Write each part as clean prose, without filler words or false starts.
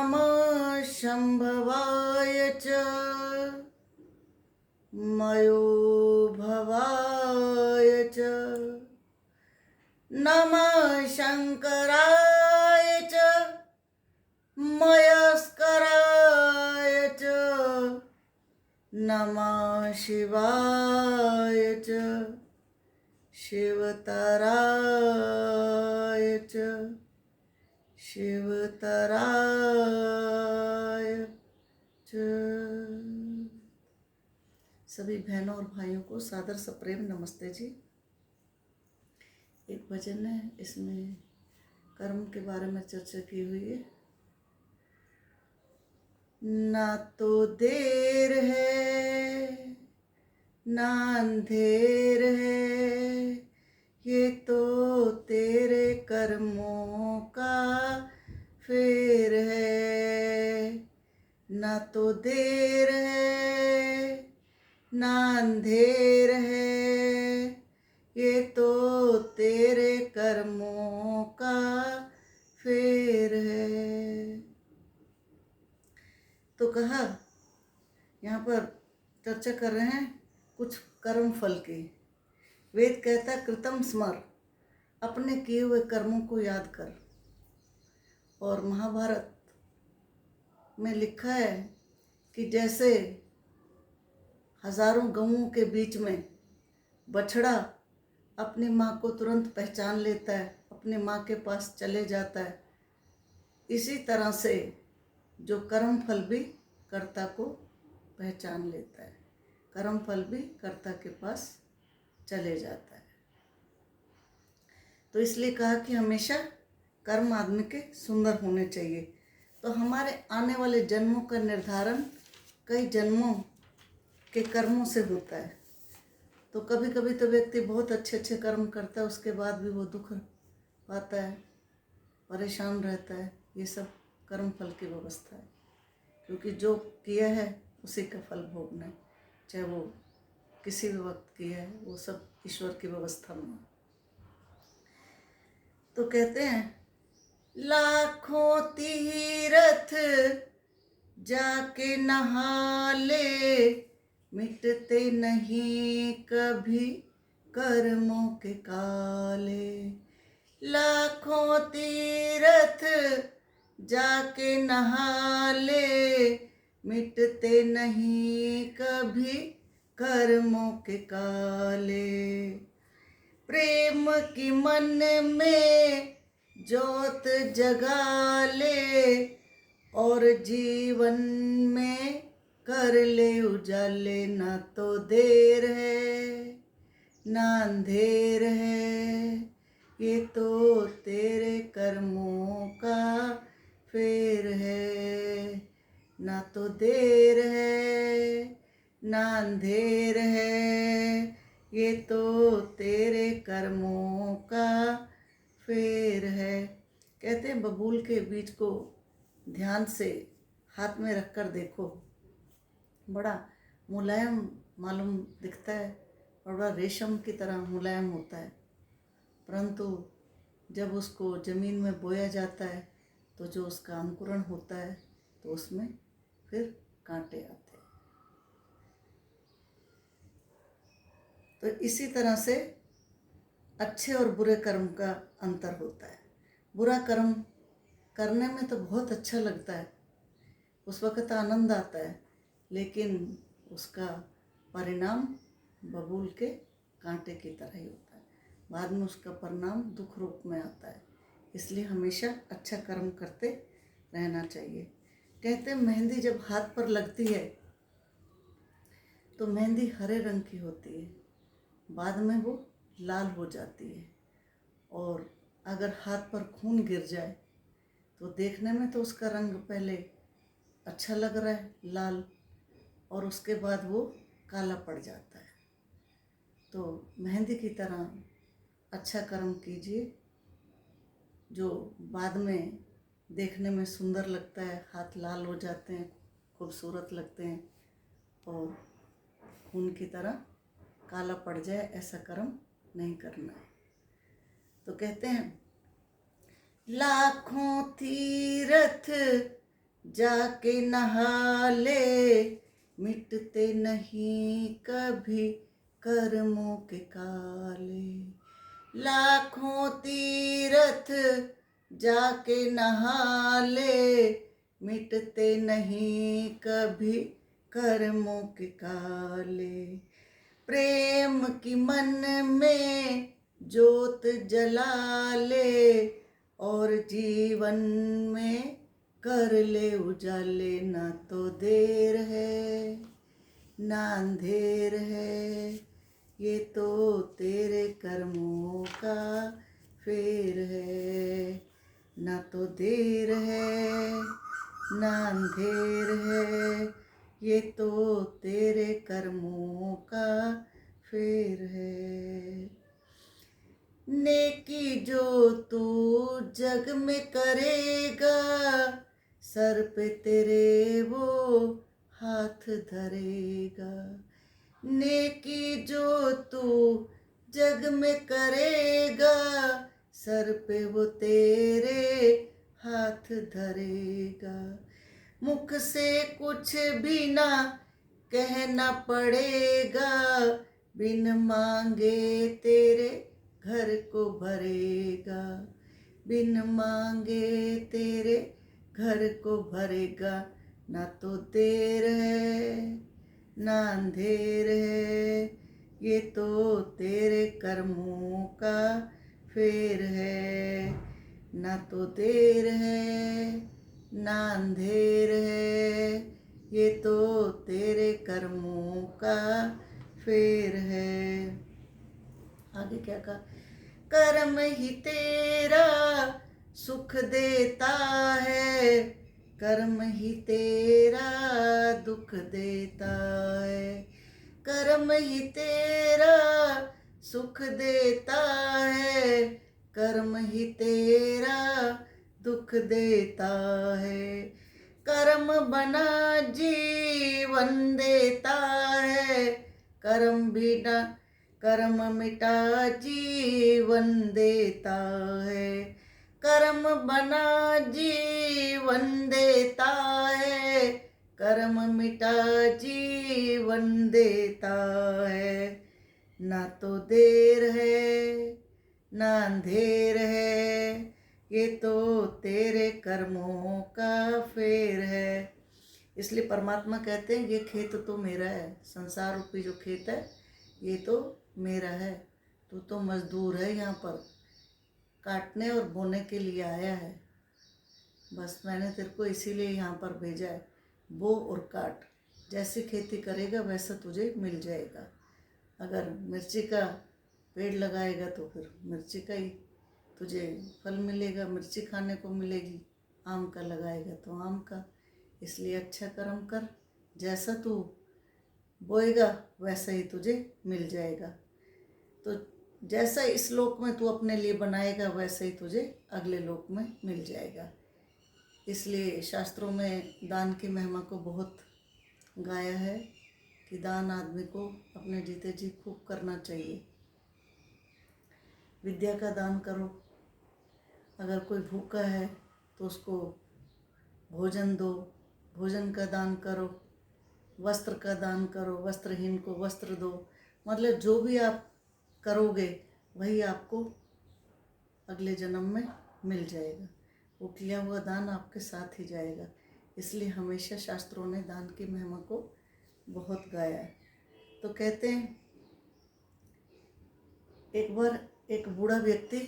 नमः शम्भवाय च मयोभवाय च नमः शङ्कराय च मयस्कराय च नमः शिवाय च शिवतराय च शिवतराय च। सभी बहनों और भाइयों को सादर सप्रेम नमस्ते जी। एक भजन है, इसमें कर्म के बारे में चर्चा की हुई है। ना तो देर है ना अंधेर है, ये तो तेरे कर्मों का फेर है। ना तो देर है ना अंधेर है, ये तो तेरे कर्मों का फेर है। तो कहा, यहाँ पर चर्चा कर रहे हैं कुछ कर्म फल की। वेद कहता है कृतम स्मर, अपने किए हुए कर्मों को याद कर। और महाभारत में लिखा है कि जैसे हजारों गऊओं के बीच में बछड़ा अपनी माँ को तुरंत पहचान लेता है, अपनी माँ के पास चले जाता है, इसी तरह से जो कर्म फल भी कर्ता को पहचान लेता है, कर्म फल भी कर्ता के पास चले जाता है। तो इसलिए कहा कि हमेशा कर्म आदमी के सुंदर होने चाहिए। तो हमारे आने वाले जन्मों का निर्धारण कई जन्मों के कर्मों से होता है। तो कभी कभी तो व्यक्ति बहुत अच्छे अच्छे कर्म करता है, उसके बाद भी वो दुख पाता है, परेशान रहता है। ये सब कर्म फल की व्यवस्था है, क्योंकि जो किया है उसी का फल भोगना है, चाहे वो किसी भी वक्त किया है, वो सब ईश्वर की व्यवस्था में है। तो कहते हैं लाखों तीर्थ जाके नहा ले, मिटते नहीं कभी कर्मों के काले। लाखों तीर्थ जाके नहा ले, मिटते नहीं कभी कर्मों के काले। प्रेम की मन में ज्योत जगा ले, और जीवन में कर ले उजाले। ना तो देर है ना अंधेर है, ये तो तेरे कर्मों का फेर है। ना तो देर है ना अंधेर है, ये तो तेरे कर्मों का फेर है। कहते हैं बबूल के बीज को ध्यान से हाथ में रखकर देखो, बड़ा मुलायम मालूम दिखता है और बड़ा रेशम की तरह मुलायम होता है, परंतु जब उसको ज़मीन में बोया जाता है तो जो उसका अंकुरण होता है तो उसमें फिर कांटे आते हैं। तो इसी तरह से अच्छे और बुरे कर्म का अंतर होता है। बुरा कर्म करने में तो बहुत अच्छा लगता है, उस वक़्त आनंद आता है, लेकिन उसका परिणाम बबूल के कांटे की तरह ही होता है। बाद में उसका परिणाम दुख रूप में आता है। इसलिए हमेशा अच्छा कर्म करते रहना चाहिए। कहते हैं मेहंदी जब हाथ पर लगती है तो मेहंदी हरे रंग की होती है, बाद में वो लाल हो जाती है। और अगर हाथ पर खून गिर जाए तो देखने में तो उसका रंग पहले अच्छा लग रहा है लाल, और उसके बाद वो काला पड़ जाता है। तो मेहंदी की तरह अच्छा कर्म कीजिए जो बाद में देखने में सुंदर लगता है, हाथ लाल हो जाते हैं, खूबसूरत लगते हैं, और खून की तरह काला पड़ जाए ऐसा कर्म नहीं करना है। तो कहते हैं लाखों तीर्थ जाके नहा ले, मिटते नहीं कभी कर्मों के काले। लाखों तीरथ जाके नहा ले, मिटते नहीं कभी कर्मों के काले। प्रेम की मन में ज्योत जला ले, और जीवन में कर ले उजाले। ना तो देर है ना अंधेर है, ये तो तेरे कर्मों का फेर है। ना तो देर है ना अंधेर है, ये तो तेरे कर्मों का फेर है। नेकी जो तू जग में करेगा, सर पे तेरे वो हाथ धरेगा। नेकी जो तू जग में करेगा, सर पे वो तेरे हाथ धरेगा। मुख से कुछ भी ना कहना पड़ेगा, बिन मांगे तेरे घर को भरेगा। बिन मांगे तेरे घर को भरेगा। ना तो देर है ना अंधेर है, ये तो तेरे कर्मों का फेर है। ना तो देर है ना अंधेर है, ये तो तेरे कर्मों का फेर है। आगे क्या कहा? कर्म ही तेरा सुख देता है, कर्म ही तेरा दुख देता है। कर्म ही तेरा सुख देता है, कर्म ही तेरा दुख देता है। कर्म बना जीवन देता है, कर्म बिना कर्म मिटा जीवन देता है। कर्म बना जीवन देता है, कर्म मिटा जीवन देता है। ना तो देर है ना अंधेर है, ये तो तेरे कर्मों का फेर है। इसलिए परमात्मा कहते हैं ये खेत तो मेरा है, संसार रूपी जो खेत है ये तो मेरा है। तू तो मजदूर है, यहाँ पर काटने और बोने के लिए आया है। बस मैंने तेरे को इसीलिए यहाँ पर भेजा है। बो और काट, जैसी खेती करेगा वैसा तुझे मिल जाएगा। अगर मिर्ची का पेड़ लगाएगा तो फिर मिर्ची का ही तुझे फल मिलेगा, मिर्ची खाने को मिलेगी। आम का लगाएगा तो आम का। इसलिए अच्छा कर्म कर, जैसा तू बोएगा वैसा ही तुझे मिल जाएगा। तो जैसा इस लोक में तू अपने लिए बनाएगा वैसा ही तुझे अगले लोक में मिल जाएगा। इसलिए शास्त्रों में दान की महिमा को बहुत गाया है कि दान आदमी को अपने जीते जी खूब करना चाहिए। विद्या का दान करो, अगर कोई भूखा है तो उसको भोजन दो, भोजन का दान करो। वस्त्र का दान करो, वस्त्रहीन को वस्त्र दो। मतलब जो भी आप करोगे वही आपको अगले जन्म में मिल जाएगा। वो किया हुआ दान आपके साथ ही जाएगा। इसलिए हमेशा शास्त्रों ने दान की महिमा को बहुत गाया है। तो कहते हैं एक बार एक बूढ़ा व्यक्ति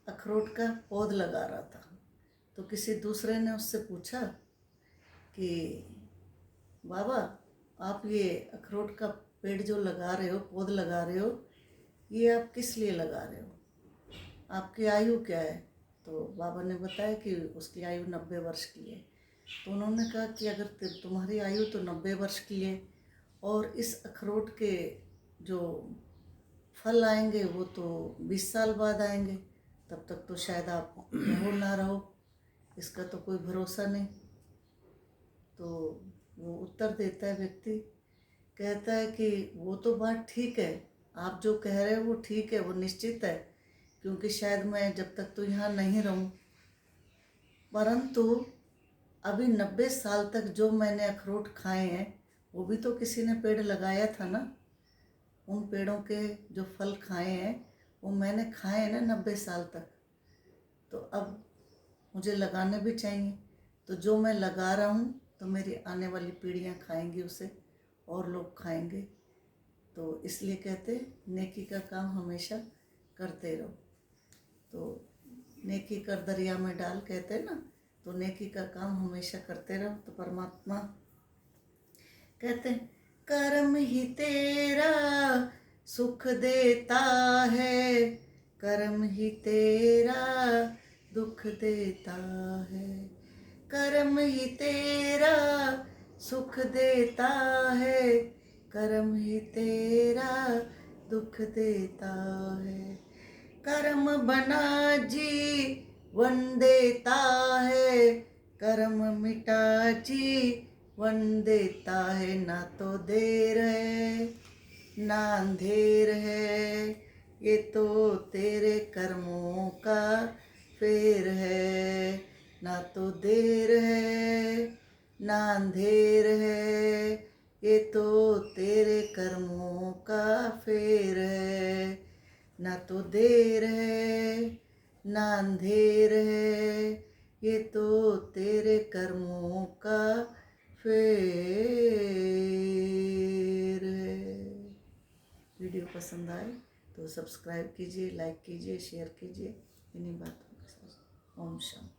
अखरोट का पौध लगा रहा था। तो किसी दूसरे ने उससे पूछा कि बाबा, आप ये अखरोट का पेड़ जो लगा रहे हो, पौध लगा रहे हो, ये आप किस लिए लगा रहे हो? आपकी आयु क्या है? तो बाबा ने बताया कि उसकी आयु 90 वर्ष की है। तो उन्होंने कहा कि अगर तुम्हारी आयु तो 90 वर्ष की है और इस अखरोट के जो फल आएंगे वो तो 20 साल बाद आएंगे, तब तक तो शायद आप रहो ना रहो, इसका तो कोई भरोसा नहीं। तो वो उत्तर देता है व्यक्ति, कहता है कि वो तो बात ठीक है, आप जो कह रहे हो वो ठीक है, वो निश्चित है, क्योंकि शायद मैं जब तक तो यहाँ नहीं रहूँ, परंतु अभी 90 साल तक जो मैंने अखरोट खाए हैं वो भी तो किसी ने पेड़ लगाया था ना। उन पेड़ों के जो फल खाए हैं वो मैंने खाए हैं ना 90 साल तक। तो अब मुझे लगाने भी चाहिए। तो जो मैं लगा रहा हूँ तो मेरी आने वाली पीढ़ियाँ खाएंगी उसे, और लोग खाएंगे। तो इसलिए कहते नेकी का काम हमेशा करते रहो। तो नेकी कर दरिया में डाल कहते हैं ना, तो नेकी का काम हमेशा करते रहो। तो परमात्मा कहते हैं कर्म ही तेरा सुख देता है, कर्म ही तेरा दुख देता है। कर्म ही तेरा सुख देता है, कर्म ही तेरा दुख देता है। कर्म बना जीवन देता है, कर्म मिटा जीवन देता है। ना तो देर है ना अंधेर है, ये तो तेरे कर्मों का फेर है। ना तो देर है ना अंधेर है, ये तो तेरे कर्मों का फेर है। ना तो देर है ना अंधेर है, ये तो तेरे कर्मों का फेर है। वीडियो पसंद आए तो सब्सक्राइब कीजिए, लाइक कीजिए, शेयर कीजिए। इन्हीं बातों के साथ ओम शांति।